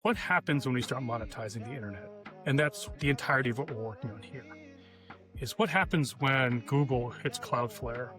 what happens when we start monetizing the internet? And that's the entirety of what we're working on here, is what happens when Google hits Cloudflare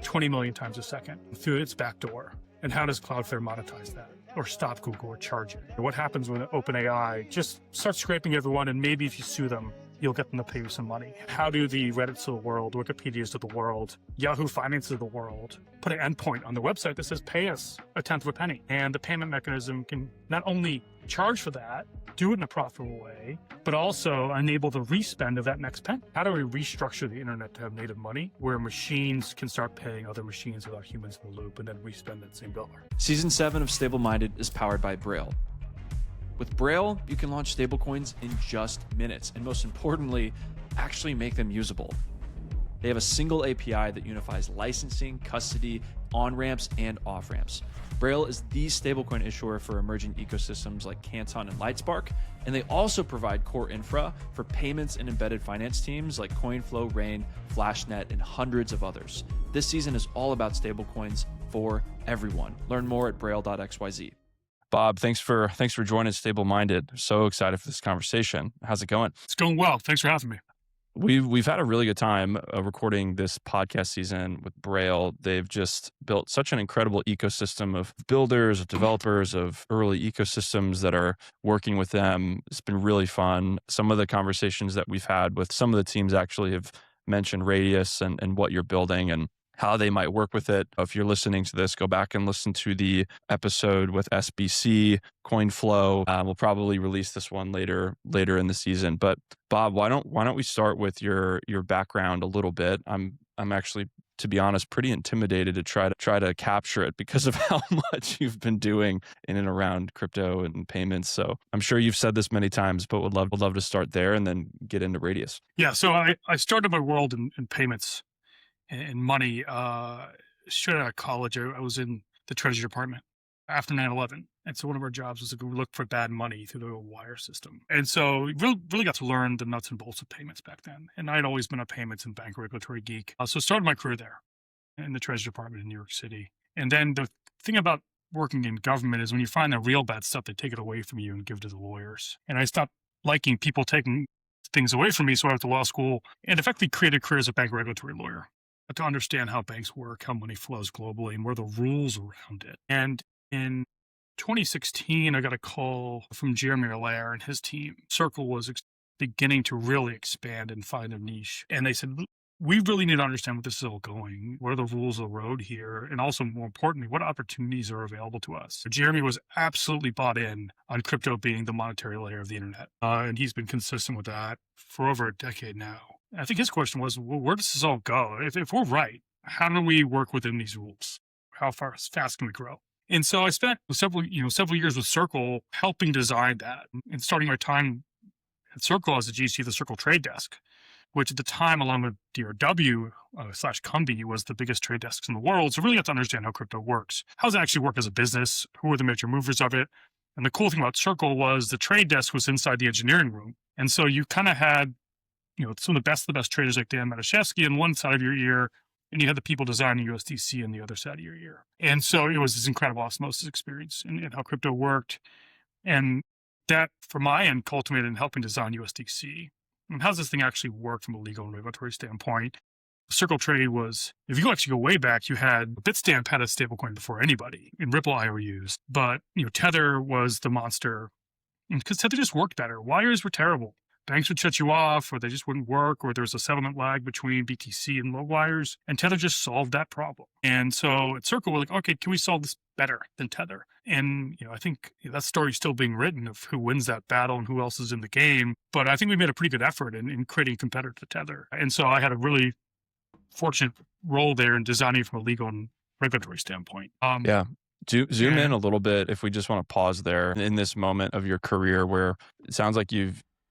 20 million times a second through its backdoor? And how does Cloudflare monetize that? Or stop Google or charge it? What happens when OpenAI just starts scraping everyone, and maybe if you sue them, you'll get them to pay you some money? How do the Reddits of the world, Wikipedias of the world, Yahoo Finances of the world put an endpoint on the website that says pay us a tenth of a penny? And the payment mechanism can not only charge for that, do it in a profitable way, but also enable the respend of that next penny. How do we restructure the internet to have native money where machines can start paying other machines without humans in the loop, and then respend that same dollar? Season 7 of Stableminded is powered by Brale. With Brale, you can launch stablecoins in just minutes, and most importantly, actually make them usable. They have a single API that unifies licensing, custody, on-ramps, and off-ramps. Brale is the stablecoin issuer for emerging ecosystems like Canton and Lightspark, and they also provide core infra for payments and embedded finance teams like CoinFlow, Rain, Flashnet, and hundreds of others. This season is all about stablecoins for everyone. Learn more at brale.xyz. Bob, thanks for joining Stableminded. So excited for this conversation. How's it going? It's going well. Thanks for having me. We've had a really good time recording this podcast season with Brale. They've just built such an incredible ecosystem of builders, of developers, of early ecosystems that are working with them. It's been really fun. Some of the conversations that we've had with some of the teams actually have mentioned Radius and what you're building and how they might work with it. If you're listening to this, go back and listen to the episode with SBC, CoinFlow. We'll probably release this one later in the season. But Bob, why don't we start with your background a little bit? I'm actually, to be honest, pretty intimidated to try to capture it because of how much you've been doing in and around crypto and payments. So I'm sure you've said this many times, but would love to start there and then get into Radius. Yeah. So I started my world in payments and money. Straight out of college, I was in the Treasury Department after 9/11. And so one of our jobs was to go look for bad money through the wire system. And so we really got to learn the nuts and bolts of payments back then. And I'd always been a payments and bank regulatory geek. So I started my career there in the Treasury Department in New York City. And then the thing about working in government is when you find the real bad stuff, they take it away from you and give it to the lawyers. And I stopped liking people taking things away from me. So I went to law school and effectively created a career as a bank regulatory lawyer, to understand how banks work, how money flows globally, and what are the rules around it. And in 2016, I got a call from Jeremy Allaire and his team. Circle was beginning to really expand and find a niche. And they said, we really need to understand what this is all going. What are the rules of the road here? And also, more importantly, what opportunities are available to us? So Jeremy was absolutely bought in on crypto being the monetary layer of the internet. And he's been consistent with that for over a decade now. I think his question was, well, where does this all go? If we're right, how do we work within these rules? How fast can we grow? And so I spent several years with Circle helping design that, and starting my time at Circle as a GC, the Circle Trade Desk, which at the time, along with DRW / Cumby, was the biggest trade desks in the world. So really got to understand how crypto works. How does it actually work as a business? Who are the major movers of it? And the cool thing about Circle was the trade desk was inside the engineering room. And so you kind of had some of the best traders like Dan Matuszewski on one side of your ear, and you had the people designing USDC on the other side of your ear. And so it was this incredible osmosis experience in how crypto worked. And that, from my end, culminated in helping design USDC. And how does this thing actually work from a legal and regulatory standpoint? Circle Trade was, if you actually go way back, you had Bitstamp had a stablecoin before anybody, and Ripple IOUs. But Tether was the monster, because Tether just worked better. Wires were terrible. Banks would shut you off, or they just wouldn't work, or there was a settlement lag between BTC and low wires, and Tether just solved that problem. And so at Circle, we're like, okay, can we solve this better than Tether? And I think that story's still being written of who wins that battle and who else is in the game. But I think we made a pretty good effort in creating a competitor to Tether. And so I had a really fortunate role there in designing from a legal and regulatory standpoint. Yeah. Zoom in a little bit, if we just want to pause there in this moment of your career where it sounds like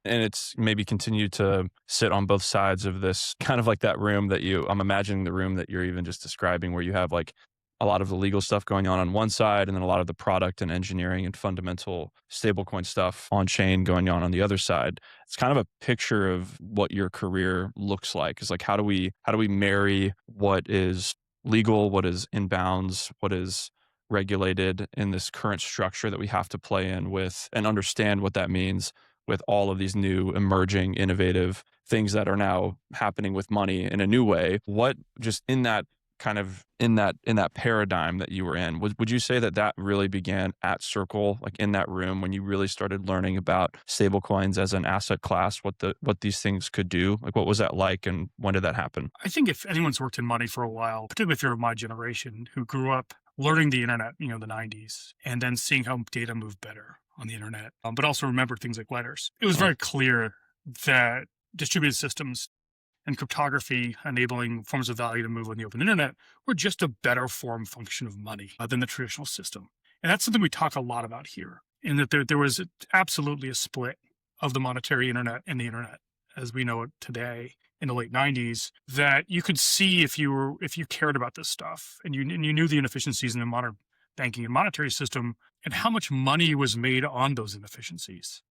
and it's maybe continued to sit on both sides of this, kind of like that room that I'm imagining the room that you're even just describing, where you have like a lot of the legal stuff going on one side, and then a lot of the product and engineering and fundamental stablecoin stuff on chain going on the other side. It's kind of a picture of what your career looks like. It's like, how do we marry what is legal, what is inbounds, what is regulated in this current structure that we have to play in with and understand what that means with all of these new emerging innovative things that are now happening with money in a new way. What just in that kind of in that paradigm that you were in, would you say that that really began at Circle, like in that room when you really started learning about stablecoins as an asset class, what these things could do? Like what was that like and when did that happen? I think if anyone's worked in money for a while, particularly if you're of my generation who grew up learning the internet, the 90s, and then seeing how data moved better on the internet, but also remembered things like letters, it was very clear that distributed systems and cryptography enabling forms of value to move on the open internet were just a better form function of money than the traditional system. And that's something we talk a lot about here, in that there was absolutely a split of the monetary internet and the internet as we know it today in the late 90s, that you could see if you cared about this stuff and you knew the inefficiencies in the modern banking and monetary system and how much money was made on those inefficiencies.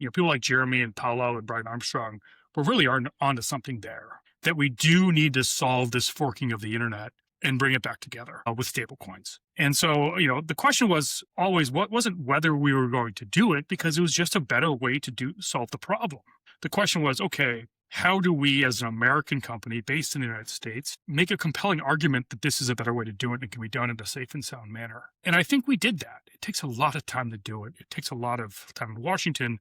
People like Jeremy and Paolo and Brian Armstrong were really onto something there, that we do need to solve this forking of the internet and bring it back together with stablecoins. And so, the question was always, wasn't whether we were going to do it, because it was just a better way to solve the problem. The question was, okay, how do we as an American company based in the United States make a compelling argument that this is a better way to do it and can be done in a safe and sound manner? And I think we did that. It takes a lot of time to do it. It takes a lot of time in Washington.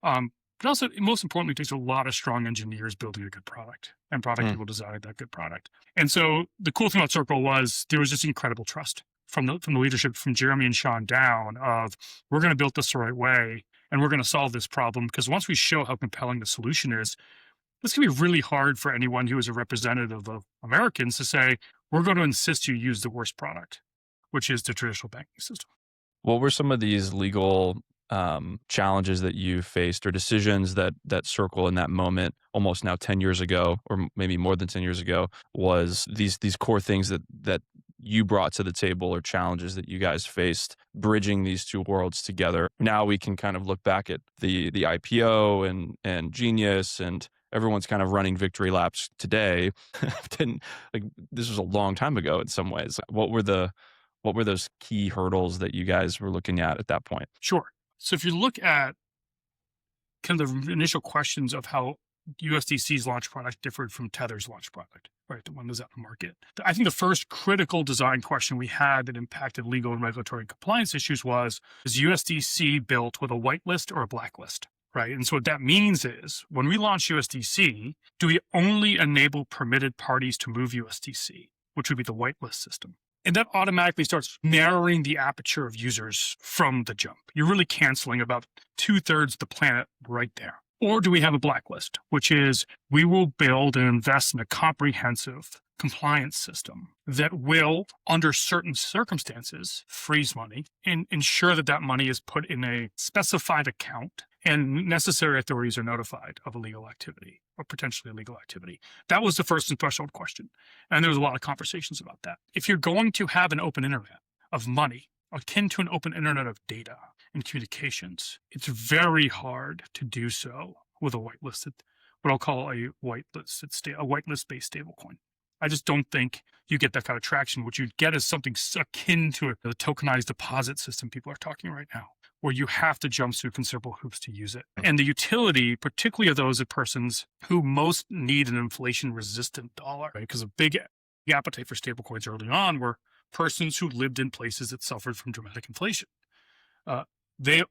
But also, most importantly, it takes a lot of strong engineers building a good product and product people designing that good product. And so the cool thing about Circle was there was just incredible trust from the leadership, from Jeremy and Sean down, of we're going to build this the right way and we're going to solve this problem, because once we show how compelling the solution is, this can be really hard for anyone who is a representative of Americans to say, we're going to insist you use the worst product, which is the traditional banking system. What were some of these legal challenges that you faced, or decisions that Circle in that moment, almost now 10 years ago, or maybe more than 10 years ago, was these core things that you brought to the table, or challenges that you guys faced bridging these two worlds together? Now we can kind of look back at the IPO and Genius, and everyone's kind of running victory laps today. This was a long time ago in some ways. What were those key hurdles that you guys were looking at that point? Sure. So if you look at kind of the initial questions of how USDC's launch product differed from Tether's launch product, right, the one that's out in the market, I think the first critical design question we had that impacted legal and regulatory and compliance issues was, is USDC built with a whitelist or a blacklist? Right. And so what that means is, when we launch USDC, do we only enable permitted parties to move USDC, which would be the whitelist system? And that automatically starts narrowing the aperture of users from the jump. You're really canceling about 2/3 of the planet right there. Or do we have a blacklist, which is, we will build and invest in a comprehensive compliance system that will, under certain circumstances, freeze money and ensure that money is put in a specified account and necessary authorities are notified of illegal activity or potentially illegal activity. That was the first and threshold question. And there was a lot of conversations about that. If you're going to have an open internet of money, akin to an open internet of data and communications, it's very hard to do so with a whitelisted, what I'll call a whitelist-based stablecoin. I just don't think you get that kind of traction. What you get is something akin to the tokenized deposit system people are talking right now, where you have to jump through considerable hoops to use it. And the utility, particularly of those persons who most need an inflation-resistant dollar, right? Because a big appetite for stablecoins early on were persons who lived in places that suffered from dramatic inflation.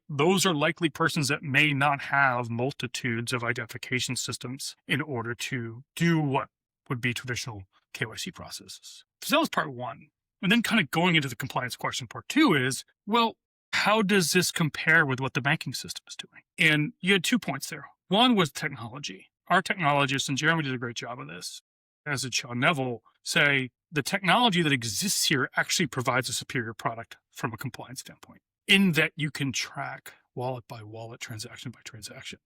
Those are likely persons that may not have multitudes of identification systems in order to do what would be traditional KYC processes. So that was part one. And then kind of going into the compliance question, part two is, well, how does this compare with what the banking system is doing? And you had 2 points there. One was technology. Our technologists, and Jeremy did a great job of this, as did Sean Neville, say the technology that exists here actually provides a superior product from a compliance standpoint, in that you can track wallet by wallet, transaction by transaction.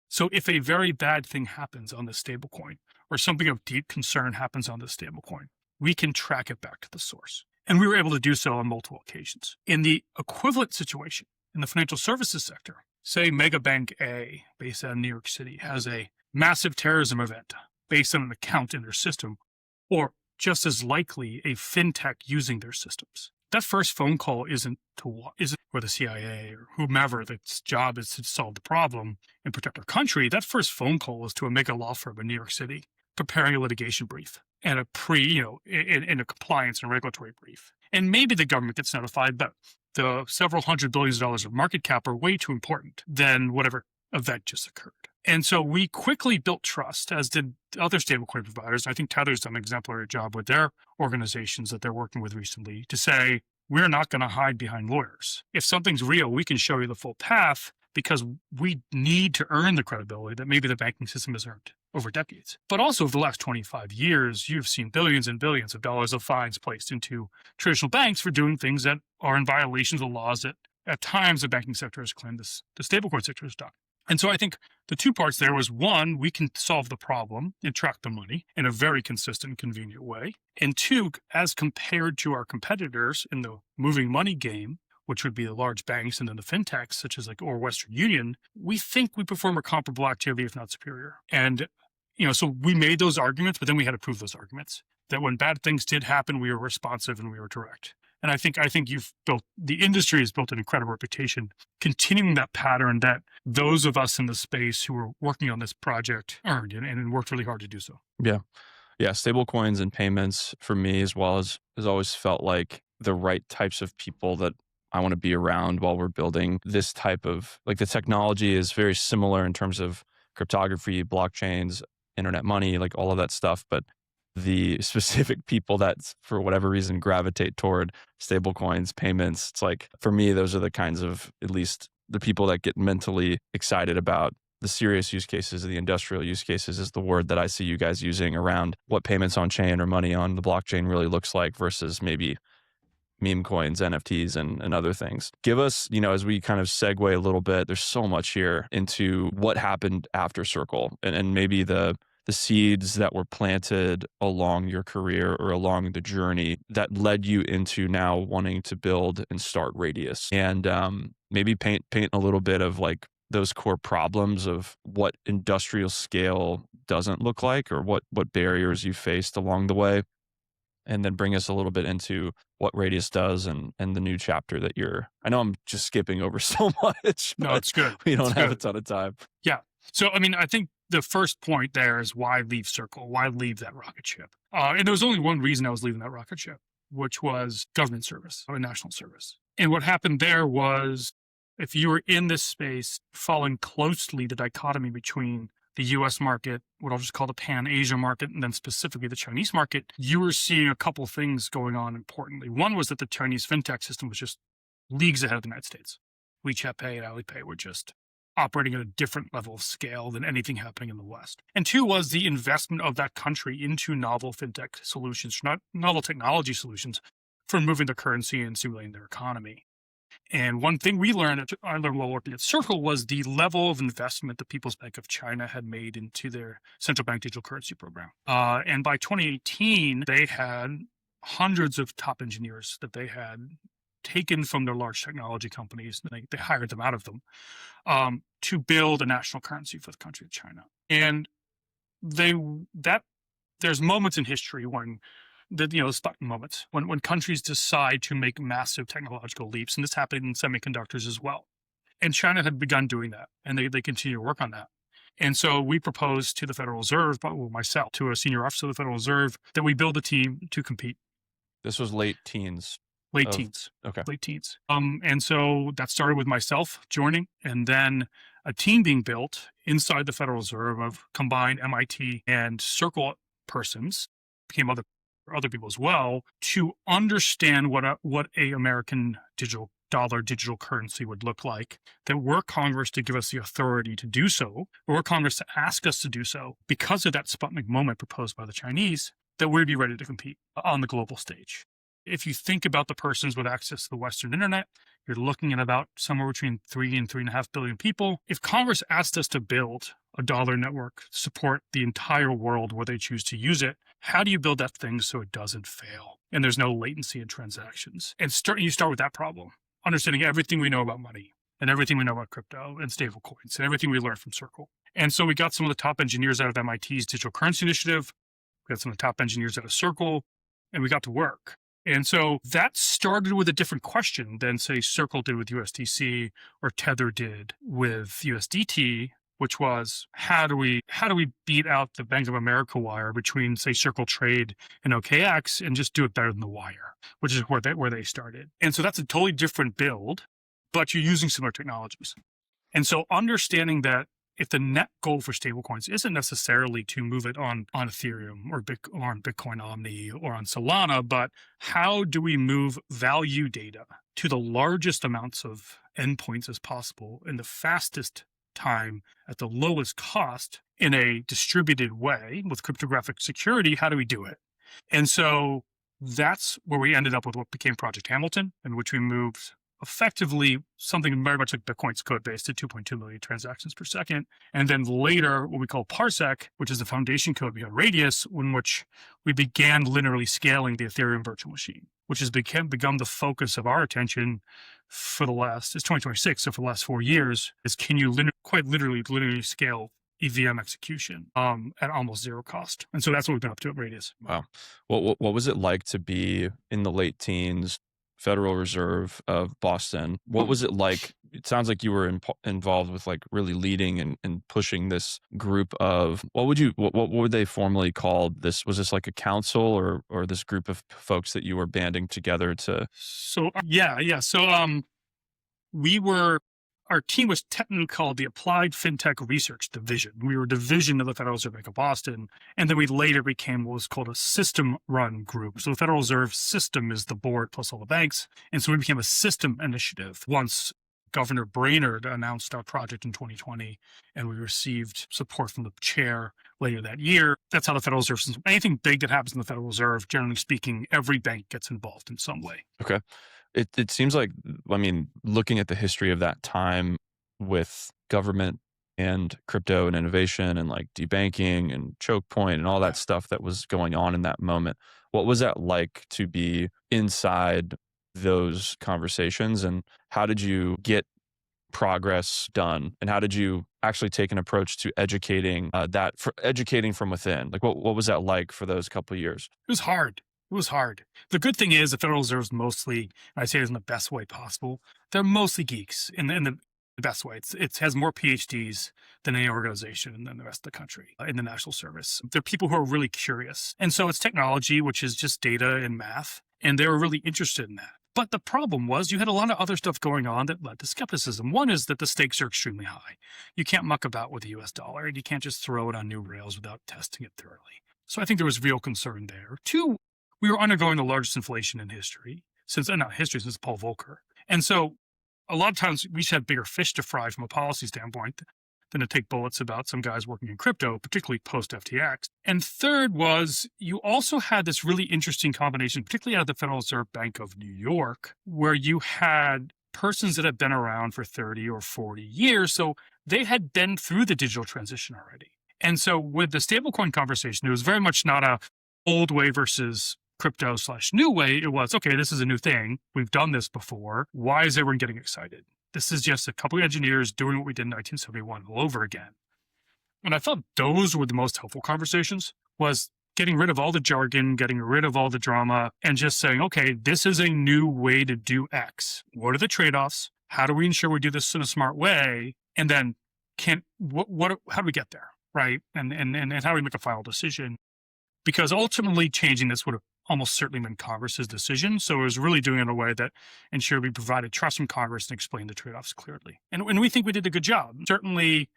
So if a very bad thing happens on this stablecoin, or something of deep concern happens on this stablecoin, we can track it back to the source. And we were able to do so on multiple occasions. In the equivalent situation in the financial services sector, say Mega Bank A, based out of New York City, has a massive terrorism event based on an account in their system, or just as likely a fintech using their systems. that first phone call isn't for the CIA or whomever that's job is to solve the problem and protect our country. That first phone call is to a mega law firm in New York City preparing a litigation brief and in a compliance and regulatory brief. And maybe the government gets notified, but the several hundred billions of dollars of market cap are way too important than whatever event just occurred. And so we quickly built trust, as did other stablecoin providers. I think Tether's done an exemplary job with their organizations that they're working with recently to say, we're not going to hide behind lawyers. If something's real, we can show you the full path because we need to earn the credibility that maybe the banking system has earned over decades. But also over the last 25 years, you've seen billions and billions of dollars of fines placed into traditional banks for doing things that are in violations of laws that at times the banking sector has claimed the stablecoin sector has done. And so I think the two parts there was, one, we can solve the problem and track the money in a very consistent, convenient way. And two, as compared to our competitors in the moving money game, which would be the large banks and then the fintechs, such as or Western Union, we think we perform a comparable activity, if not superior. And, so we made those arguments, but then we had to prove those arguments, that when bad things did happen, we were responsive and we were direct. And I think the industry has built an incredible reputation, continuing that pattern that those of us in the space who were working on this project earned and worked really hard to do so. Yeah. Yeah. Stablecoins and payments for me, as well as has always felt like the right types of people that I want to be around while we're building this type of, the technology is very similar in terms of cryptography, blockchains, internet money, all of that stuff. But the specific people that, for whatever reason, gravitate toward stablecoins, payments, it's for me, those are the kinds of, at least the people that get mentally excited about the serious use cases, the industrial use cases is the word that I see you guys using around what payments on chain or money on the blockchain really looks like versus maybe meme coins, NFTs, and other things. Give us, as we kind of segue a little bit, there's so much here into what happened after Circle and maybe the seeds that were planted along your career or along the journey that led you into now wanting to build and start Radius. And maybe paint a little bit of those core problems of what industrial scale doesn't look like or what barriers you faced along the way. And then bring us a little bit into what Radius does and the new chapter that I know I'm just skipping over so much. No, it's good. We don't have a ton of time. Yeah. So, I think the first point there is why leave Circle? Why leave that rocket ship? And there was only one reason I was leaving that rocket ship, which was government service or national service. And what happened there was, if you were in this space, following closely the dichotomy between the US market, what I'll just call the Pan-Asia market, and then specifically the Chinese market, you were seeing a couple things going on importantly. One was that the Chinese fintech system was just leagues ahead of the United States. WeChat Pay and Alipay were just operating at a different level of scale than anything happening in the West. And two was the investment of that country into novel fintech solutions, not novel technology solutions, for moving the currency and simulating their economy. And one thing I learned while working at Circle was the level of investment the People's Bank of China had made into their central bank digital currency program. And by 2018, they had hundreds of top engineers that they had taken from their large technology companies. They hired them out of them to build a national currency for the country of China. And there's moments in history when the Sputnik moments when countries decide to make massive technological leaps, and this happened in semiconductors as well. And China had begun doing that, and they continue to work on that. And so we proposed to the Federal Reserve, myself, to a senior officer of the Federal Reserve, that we build a team to compete. This was late teens. Late teens. Okay. Late teens. And so that started with myself joining, and then a team being built inside the Federal Reserve of combined MIT and Circle persons, became other people as well, to understand what a American digital currency would look like, that were Congress to give us the authority to do so, or were Congress to ask us to do so because of that Sputnik moment proposed by the Chinese, that we'd be ready to compete on the global stage. If you think about the persons with access to the Western internet, you're looking at about somewhere between 3 and 3.5 billion people. If Congress asked us to build a dollar network, support the entire world where they choose to use it, how do you build that thing so it doesn't fail and there's no latency in transactions? And you start with that problem, understanding everything we know about money and everything we know about crypto and stablecoins and everything we learned from Circle. And so we got some of the top engineers out of MIT's digital currency initiative. We got some of the top engineers out of Circle, and we got to work. And so that started with a different question than, say, Circle did with USDC or Tether did with USDT, which was how do we beat out the Bank of America wire between, say, Circle Trade and OKX and just do it better than the wire, which is where they started. And so that's a totally different build, but you're using similar technologies. And so understanding that if the net goal for stablecoins isn't necessarily to move it on Ethereum or on Bitcoin Omni or on Solana, but how do we move value data to the largest amounts of endpoints as possible in the fastest time at the lowest cost in a distributed way with cryptographic security? How do we do it? And so that's where we ended up with what became Project Hamilton, in which we moved effectively something very much like Bitcoin's code base to 2.2 million transactions per second. And then later, what we call Parsec, which is the foundation code behind Radius, in which we began linearly scaling the Ethereum virtual machine, which has become the focus of our attention for it's 2026. So for the last 4 years, is can you quite literally linearly scale EVM execution at almost zero cost? And so that's what we've been up to at Radius. Wow. What was it like to be in the late teens, Federal Reserve of Boston? What was it like? It sounds like you were involved with like really leading and pushing this group of, what would they formally call this? Was this like a council or this group of folks that you were banding together to? So So our team was technically called the Applied FinTech Research Division. We were a division of the Federal Reserve Bank of Boston. And then we later became what was called a system run group. So the Federal Reserve system is the board plus all the banks. And so we became a system initiative once Governor Brainerd announced our project in 2020, and we received support from the chair later that year. That's how the Federal Reserve, anything big that happens in the Federal Reserve, generally speaking, every bank gets involved in some way. Okay. It seems like, I mean, looking at the history of that time with government and crypto and innovation and like debanking and choke point and all that stuff that was going on in that moment, what was that like to be inside those conversations, and how did you get progress done, and how did you actually take an approach to educating educating from within? Like what was that like for those couple of years? It was hard. It was hard. The good thing is the Federal Reserve's mostly, and I say it in the best way possible, they're mostly geeks in the best way. It has more PhDs than any organization in the rest of the country in the national service. They're people who are really curious. And so it's technology, which is just data and math, and they were really interested in that. But the problem was you had a lot of other stuff going on that led to skepticism. One is that the stakes are extremely high. You can't muck about with the US dollar, and you can't just throw it on new rails without testing it thoroughly. So I think there was real concern there. Two, we were undergoing the largest inflation in history since Paul Volcker. And so a lot of times we just had bigger fish to fry from a policy standpoint than to take bullets about some guys working in crypto, particularly post FTX. And third was you also had this really interesting combination, particularly out of the Federal Reserve Bank of New York, where you had persons that had been around for 30 or 40 years. So they had been through the digital transition already. And so with the stablecoin conversation, it was very much not a old way versus crypto/new way. It was, okay, this is a new thing. We've done this before. Why is everyone getting excited? This is just a couple of engineers doing what we did in 1971 all over again. And I felt those were the most helpful conversations, was getting rid of all the jargon, getting rid of all the drama, and just saying, okay, this is a new way to do X. What are the trade-offs? How do we ensure we do this in a smart way? And then how do we get there, right? And how do we make a final decision? Because ultimately changing this would have almost certainly been Congress's decision. So it was really doing it in a way that ensured we provided trust from Congress and explained the trade-offs clearly. And we think we did a good job. Certainly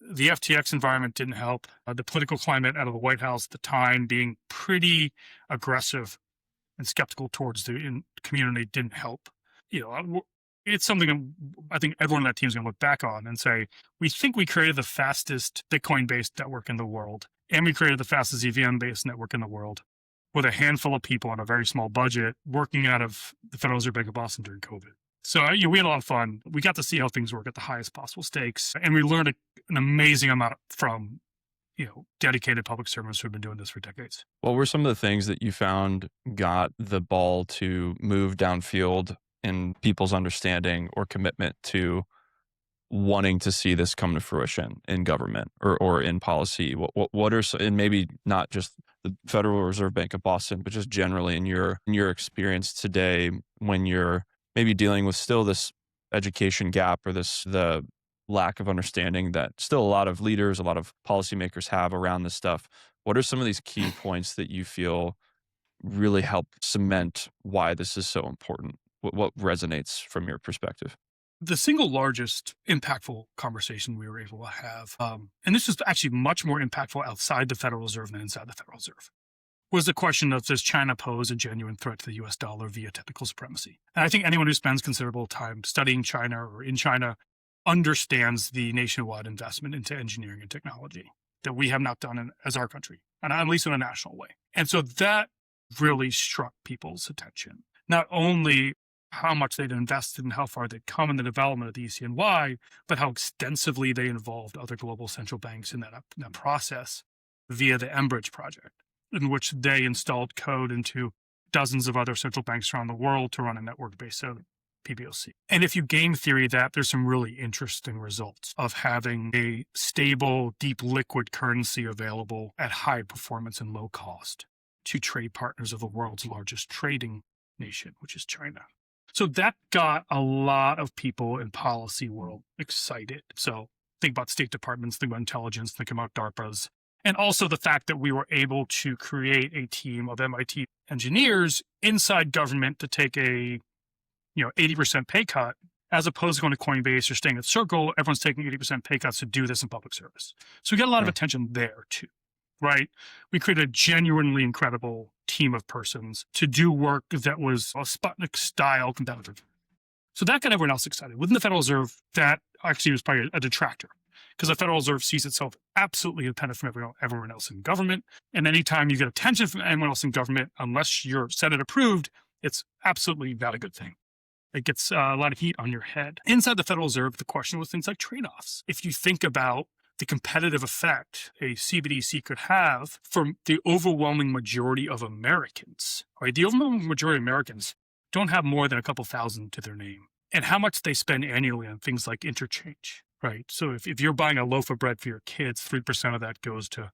the FTX environment didn't help. The political climate out of the White House at the time being pretty aggressive and skeptical towards the community didn't help. It's something I think everyone on that team is going to look back on and say, we think we created the fastest Bitcoin-based network in the world, and we created the fastest EVM-based network in the world with a handful of people on a very small budget working out of the Federal Reserve Bank of Boston during COVID. So we had a lot of fun. We got to see how things work at the highest possible stakes, and we learned an amazing amount from dedicated public servants who have been doing this for decades. What were some of the things that you found got the ball to move downfield in people's understanding or commitment to wanting to see this come to fruition in government or in policy? What are, and maybe not just the Federal Reserve Bank of Boston, but just generally in your experience today when you're maybe dealing with still this education gap or the lack of understanding that still a lot of leaders, a lot of policymakers have around this stuff. What are some of these key points that you feel really help cement why this is so important? What resonates from your perspective? The single largest impactful conversation we were able to have, and this is actually much more impactful outside the Federal Reserve than inside the Federal Reserve, was the question of, does China pose a genuine threat to the US dollar via technical supremacy? And I think anyone who spends considerable time studying China or in China understands the nationwide investment into engineering and technology that we have not done as our country, and at least in a national way. And so that really struck people's attention. Not only how much they'd invested and how far they'd come in the development of the ECNY, but how extensively they involved other global central banks in that process via the Enbridge project, in which they installed code into dozens of other central banks around the world to run a network based on PBOC. And if you game theory that, there's some really interesting results of having a stable, deep liquid currency available at high performance and low cost to trade partners of the world's largest trading nation, which is China. So that got a lot of people in policy world excited. So think about state departments, think about intelligence, think about DARPAs, and also the fact that we were able to create a team of MIT engineers inside government to take a 80% pay cut, as opposed to going to Coinbase or staying at Circle. Everyone's taking 80% pay cuts to do this in public service. So we got a lot of attention there too, right? We created a genuinely incredible team of persons to do work that was a Sputnik style competitive. So that got everyone else excited. Within the Federal Reserve, that actually was probably a detractor, because the Federal Reserve sees itself absolutely independent from everyone else in government. And anytime you get attention from anyone else in government, unless you're Senate approved, it's absolutely not a good thing. It gets a lot of heat on your head. Inside the Federal Reserve, the question was things like trade-offs. If you think about the competitive effect a CBDC could have for the overwhelming majority of Americans, right? The overwhelming majority of Americans don't have more than a couple thousand to their name. And how much they spend annually on things like interchange, right? So if you're buying a loaf of bread for your kids, 3% of that goes to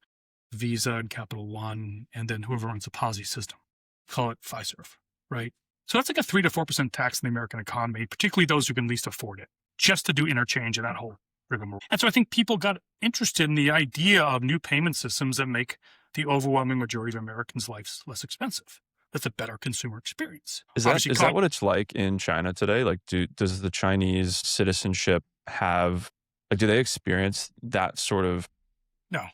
Visa and Capital One, and then whoever runs the POSI system, call it Fiserv, right? So that's like a 3 to 4% tax in the American economy, particularly those who can least afford it, just to do interchange and that whole rigmarole. And so I think people got interested in the idea of new payment systems that make the overwhelming majority of Americans' lives less expensive. That's a better consumer experience. Is that what it's like in China today? Like, does the Chinese citizenship have, like, do they experience that sort of? No,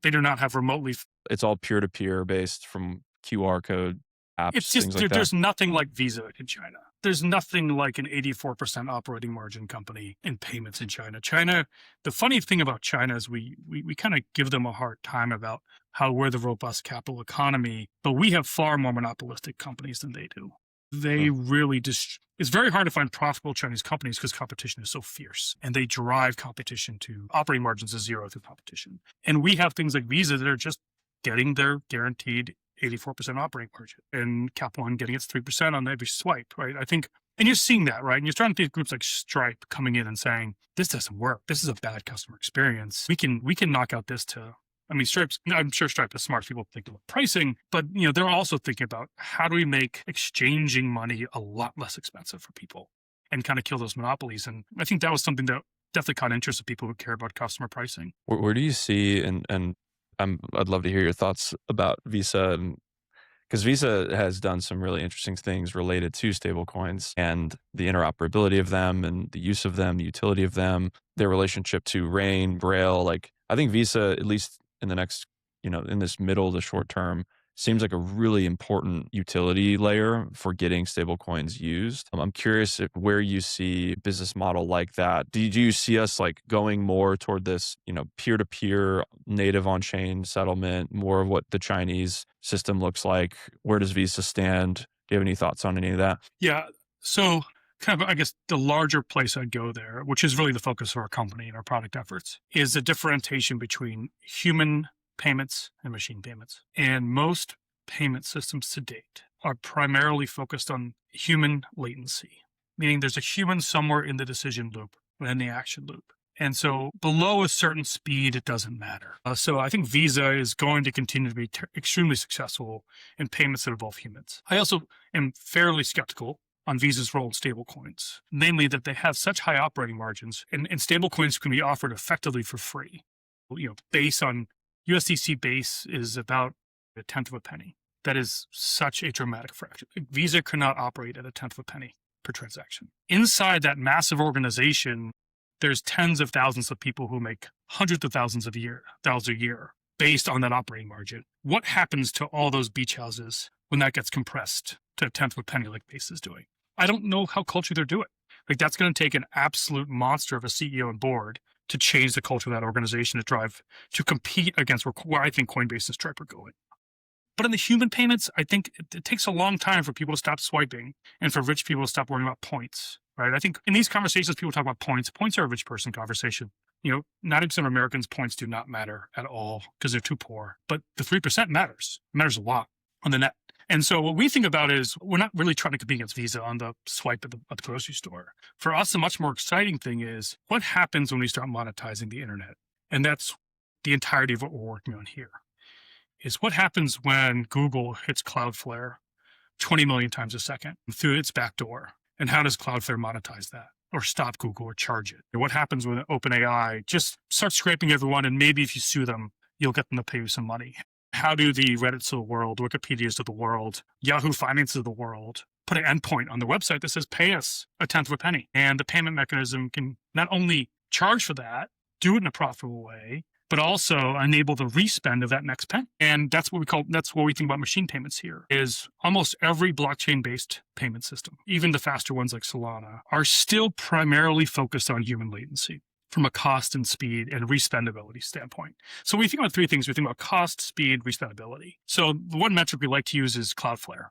they do not have remotely. It's all peer-to-peer based from QR code apps, It's just, things like that. there's nothing like Visa in China. There's nothing like an 84% operating margin company in payments in China. The funny thing about China is we kind of give them a hard time about how we're the robust capital economy, but we have far more monopolistic companies than they do. They really it's very hard to find profitable Chinese companies because competition is so fierce, and they drive competition to operating margins of zero through competition. And we have things like Visa that are just getting their guaranteed 84% operating margin, and Capital One getting its 3% on every swipe, right? I think, and you're seeing that, right? And you're starting to see groups like Stripe coming in and saying, this doesn't work. This is a bad customer experience. We can knock out this I'm sure Stripe is smart. People think about pricing, but they're also thinking about how do we make exchanging money a lot less expensive for people and kind of kill those monopolies. And I think that was something that definitely caught interest of people who care about customer pricing. Where do you see, and I'd love to hear your thoughts about Visa, because Visa has done some really interesting things related to stablecoins and the interoperability of them and the use of them, the utility of them, their relationship to Rain, Brale. Like, I think Visa, at least in the next, in this middle to short term, seems like a really important utility layer for getting stablecoins used. I'm curious where you see a business model like that. Do you see us like going more toward this, peer-to-peer native on-chain settlement, more of what the Chinese system looks like? Where does Visa stand? Do you have any thoughts on any of that? Yeah. So kind of, I guess, the larger place I'd go there, which is really the focus of our company and our product efforts, is the differentiation between human payments and machine payments. And most payment systems to date are primarily focused on human latency, meaning there's a human somewhere in the decision loop and in the action loop. And so below a certain speed, it doesn't matter. So I think Visa is going to continue to be extremely successful in payments that involve humans. I also am fairly skeptical on Visa's role in stablecoins, namely that they have such high operating margins, and stablecoins can be offered effectively for free. Base on USDC base is about a tenth of a penny. That is such a dramatic fraction. Visa cannot operate at a tenth of a penny per transaction. Inside that massive organization, there's tens of thousands of people who make hundreds of thousands a year based on that operating margin. What happens to all those beach houses when that gets compressed to a tenth of a penny like Base is doing? I don't know how culture they're doing. Like, that's going to take an absolute monster of a CEO and board to change the culture of that organization to compete against where I think Coinbase and Stripe are going. But in the human payments, I think it takes a long time for people to stop swiping and for rich people to stop worrying about points, right? I think in these conversations, people talk about points. Points are a rich person conversation. 90% of Americans' points do not matter at all because they're too poor. But the 3% matters. It matters a lot on the net. And so what we think about is we're not really trying to compete against Visa on the swipe at the grocery store. For us, the much more exciting thing is what happens when we start monetizing the internet. And that's the entirety of what we're working on here. Is what happens when Google hits Cloudflare 20 million times a second through its backdoor? And how does Cloudflare monetize that or stop Google or charge it? And what happens when OpenAI just starts scraping everyone, and maybe if you sue them, you'll get them to pay you some money? How do the Reddits of the world, Wikipedias of the world, Yahoo Finances of the world put an endpoint on the website that says pay us a tenth of a penny? And the payment mechanism can not only charge for that, do it in a profitable way, but also enable the respend of that next penny. And that's what we think about machine payments here, is almost every blockchain-based payment system, even the faster ones like Solana, are still primarily focused on human latency from a cost and speed and respendability standpoint. So we think about three things. We think about cost, speed, respendability. So the one metric we like to use is Cloudflare.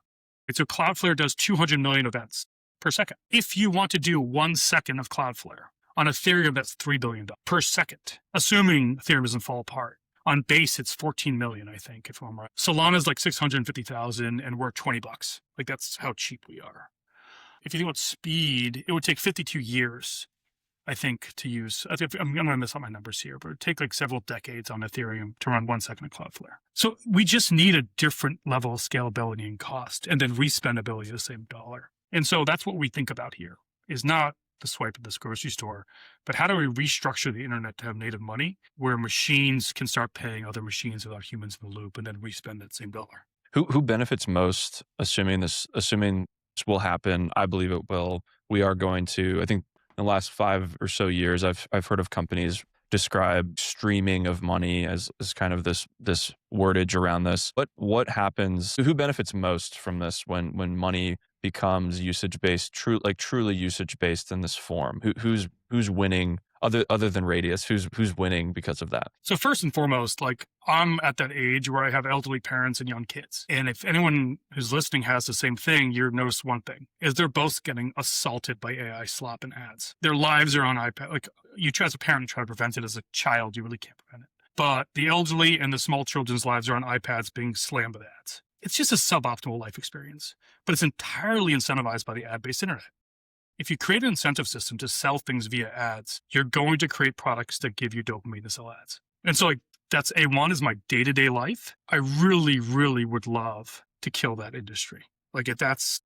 So Cloudflare does 200 million events per second. If you want to do 1 second of Cloudflare, on Ethereum, that's $3 billion per second, assuming Ethereum doesn't fall apart. On Base, it's 14 million, I think, if I'm right. Solana's like 650,000, and we're $20. Like, that's how cheap we are. If you think about speed, it would take 52 years, I think, to use. I'm going to mess up my numbers here, but it would take like several decades on Ethereum to run 1 second of Cloudflare. So we just need a different level of scalability and cost, and then respendability of the same dollar. And so that's what we think about here, is not the swipe at this grocery store, but how do we restructure the internet to have native money where machines can start paying other machines without humans in the loop, and then respend that same dollar? Who benefits most, assuming this will happen? I believe it will. We are going to, I think in the last 5 or so years, I've heard of companies describe streaming of money as kind of this wordage around this. But what happens, who benefits most from this when money becomes usage-based, truly usage-based in this form? Who's winning other than Radius? Who's winning because of that? So first and foremost, like, I'm at that age where I have elderly parents and young kids. And if anyone who's listening has the same thing, you'll notice one thing, is they're both getting assaulted by AI slop and ads. Their lives are on iPad. Like, you try as a parent to try to prevent it. As a child, you really can't prevent it. But the elderly and the small children's lives are on iPads being slammed with ads. It's just a suboptimal life experience, but it's entirely incentivized by the ad-based internet. If you create an incentive system to sell things via ads, you're going to create products that give you dopamine to sell ads. And so, like, that's A1 is my day-to-day life. I really, really would love to kill that industry. Like, if that's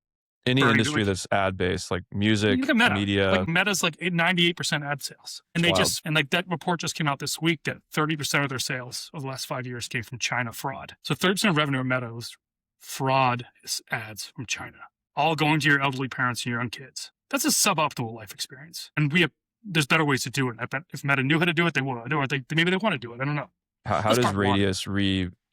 any industry that's ad-based, like music, Meta. media. Like, Meta's like 98% ad sales. And that report just came out this week that 30% of their sales over the last 5 years came from China fraud. So 30% of revenue at Meta was fraud ads from China, all going to your elderly parents and your young kids. That's a suboptimal life experience. And there's better ways to do it. I bet if Meta knew how to do it, they would. Or maybe they want to do it. I don't know. How does Radius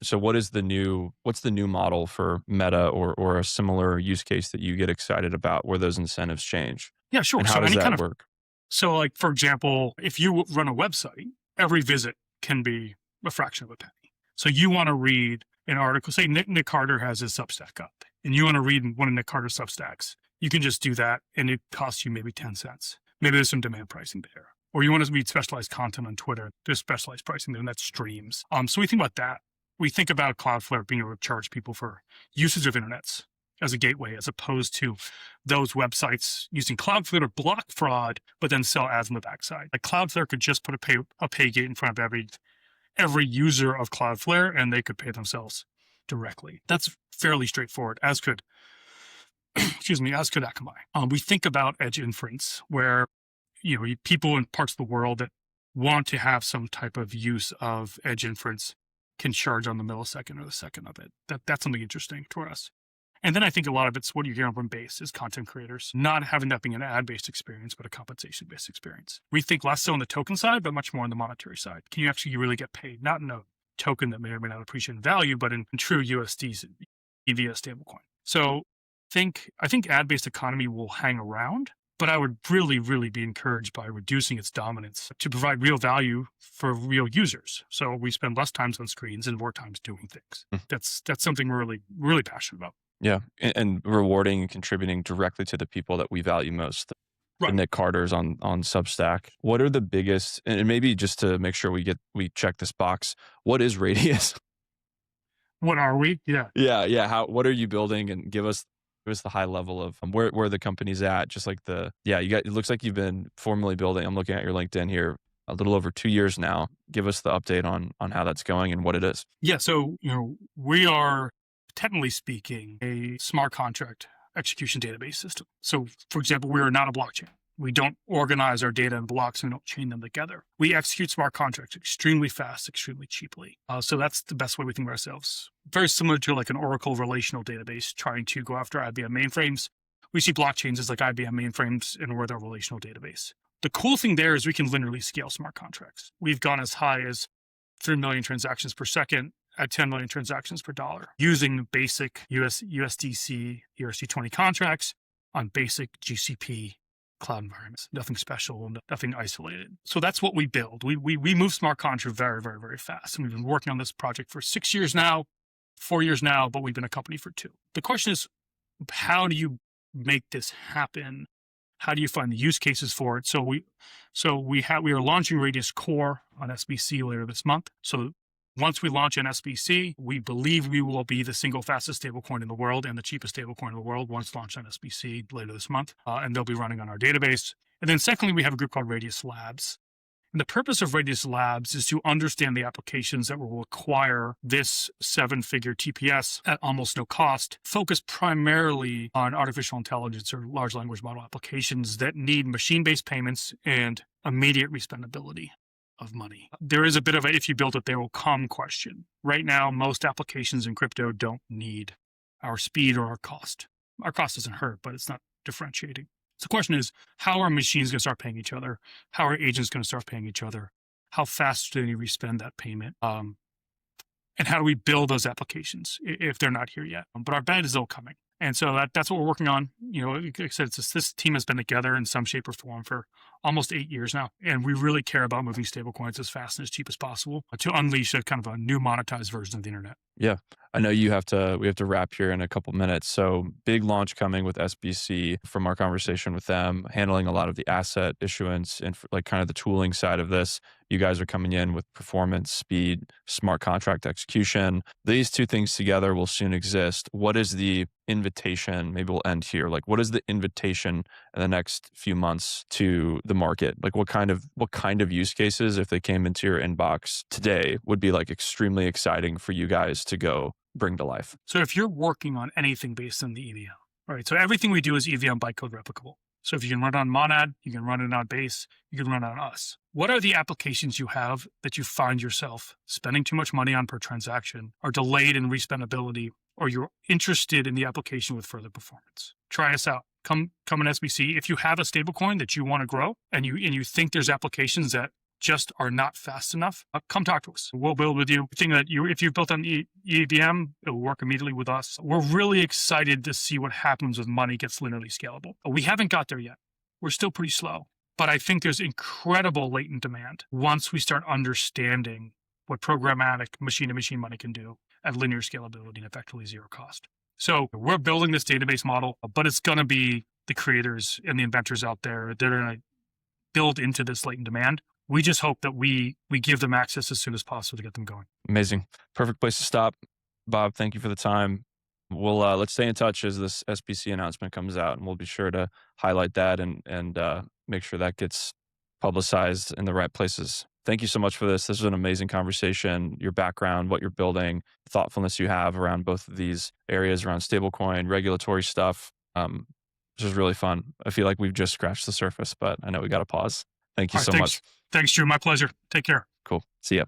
so what's the new model for Meta or a similar use case that you get excited about where those incentives change? Yeah, sure. And how does that work? So, like, for example, if you run a website, every visit can be a fraction of a penny. So you want to read an article, say Nick Carter has his Substack up, and you want to read one of Nick Carter's Substacks. You can just do that, and it costs you maybe 10 cents. Maybe there's some demand pricing there. Or you want to read specialized content on Twitter, there's specialized pricing there, and that's streams. So we think about that. We think about Cloudflare being able to charge people for usage of internets as a gateway, as opposed to those websites using Cloudflare to block fraud, but then sell ads on the backside. Like Cloudflare could just put a pay gate in front of every user of Cloudflare, and they could pay themselves directly. That's fairly straightforward, as could as could Akamai. We think about edge inference, where people in parts of the world that want to have some type of use of edge inference can charge on the millisecond or the second of it. That's something interesting to us. And then I think a lot of it's what you're hearing from base is content creators, not having that being an ad-based experience, but a compensation-based experience. We think less so on the token side, but much more on the monetary side. Can you actually really get paid? Not in a token that may or may not appreciate in value, but in true USDC via stablecoin. So I think ad-based economy will hang around, but I would really, really be encouraged by reducing its dominance to provide real value for real users. So we spend less time on screens and more time doing things. That's something we're really, really passionate about. Yeah. And rewarding and contributing directly to the people that we value most. Right. The Nick Carters on Substack. What are the biggest, and maybe just to make sure we check this box, what is Radius? What are we? Yeah. Yeah. What are you building? And give us the high level of where the company's at. Just like it looks like you've been formally building. I'm looking at your LinkedIn here, a little over 2 years now. Give us the update on how that's going and what it is. Yeah. So, we are, technically speaking, a smart contract execution database system. So, for example, we are not a blockchain. We don't organize our data in blocks and we don't chain them together. We execute smart contracts extremely fast, extremely cheaply. So that's the best way we think of ourselves. Very similar to like an Oracle relational database trying to go after IBM mainframes. We see blockchains as like IBM mainframes and we're the relational database. The cool thing there is we can linearly scale smart contracts. We've gone as high as 3 million transactions per second at 10 million transactions per dollar using basic USDC, ERC20 contracts on basic GCP cloud environments. Nothing special, nothing isolated. So that's what we build. We move smart contract very, very, very fast. And we've been working on this project for 6 years now, 4 years now, but we've been a company for 2. The question is, how do you make this happen? How do you find the use cases for it? So we are launching Radius Core on SBC later this month. So once we launch an SBC, we believe we will be the single fastest stablecoin in the world and the cheapest stablecoin in the world once launched on SBC later this month. And they'll be running on our database. And then secondly, we have a group called Radius Labs. And the purpose of Radius Labs is to understand the applications that will require this 7-figure TPS at almost no cost, focused primarily on artificial intelligence or large language model applications that need machine-based payments and immediate respendability of money. There is a bit of a if you build it, they will come question. Right now, most applications in crypto don't need our speed or our cost. Our cost doesn't hurt, but it's not differentiating. So the question is, how are machines going to start paying each other? How are agents going to start paying each other? How fast do they respend that payment? And how do we build those applications if they're not here yet? But our bet is they're coming. And so that's what we're working on. Like I said, this team has been together in some shape or form for almost 8 years now. And we really care about moving stablecoins as fast and as cheap as possible to unleash a kind of a new monetized version of the internet. Yeah. I know we have to wrap here in a couple minutes. So big launch coming with SBC from our conversation with them, handling a lot of the asset issuance and like kind of the tooling side of this. You guys are coming in with performance, speed, smart contract execution. These two things together will soon exist. What is the invitation? Maybe we'll end here. Like, what is the invitation in the next few months to the market? Like, what kind of use cases, if they came into your inbox today, would be like extremely exciting for you guys to go bring to life? So if you're working on anything based on the EVM, right? So everything we do is EVM bytecode replicable. So if you can run it on Monad, you can run it on Base, you can run it on us. What are the applications you have that you find yourself spending too much money on per transaction, or delayed in respendability, or you're interested in the application with further performance? Try us out. Come in SBC. If you have a stablecoin that you want to grow and you think there's applications that just are not fast enough, come talk to us. We'll build with you. The thing that if you've built on EVM, it will work immediately with us. We're really excited to see what happens when money gets linearly scalable. We haven't got there yet. We're still pretty slow. But I think there's incredible latent demand once we start understanding what programmatic machine-to-machine money can do at linear scalability and effectively zero cost. So we're building this database model, but it's going to be the creators and the inventors out there that are going to build into this latent demand. We just hope that we give them access as soon as possible to get them going. Amazing. Perfect place to stop. Bob, thank you for the time. Well, let's stay in touch as this SPC announcement comes out, and we'll be sure to highlight that and make sure that gets publicized in the right places. Thank you so much for this. This was an amazing conversation. Your background, what you're building, thoughtfulness you have around both of these areas around stablecoin, regulatory stuff. This was really fun. I feel like we've just scratched the surface, but I know we got to pause. Thank you All right, so much. thanks, Drew. My pleasure. Take care. Cool. See ya.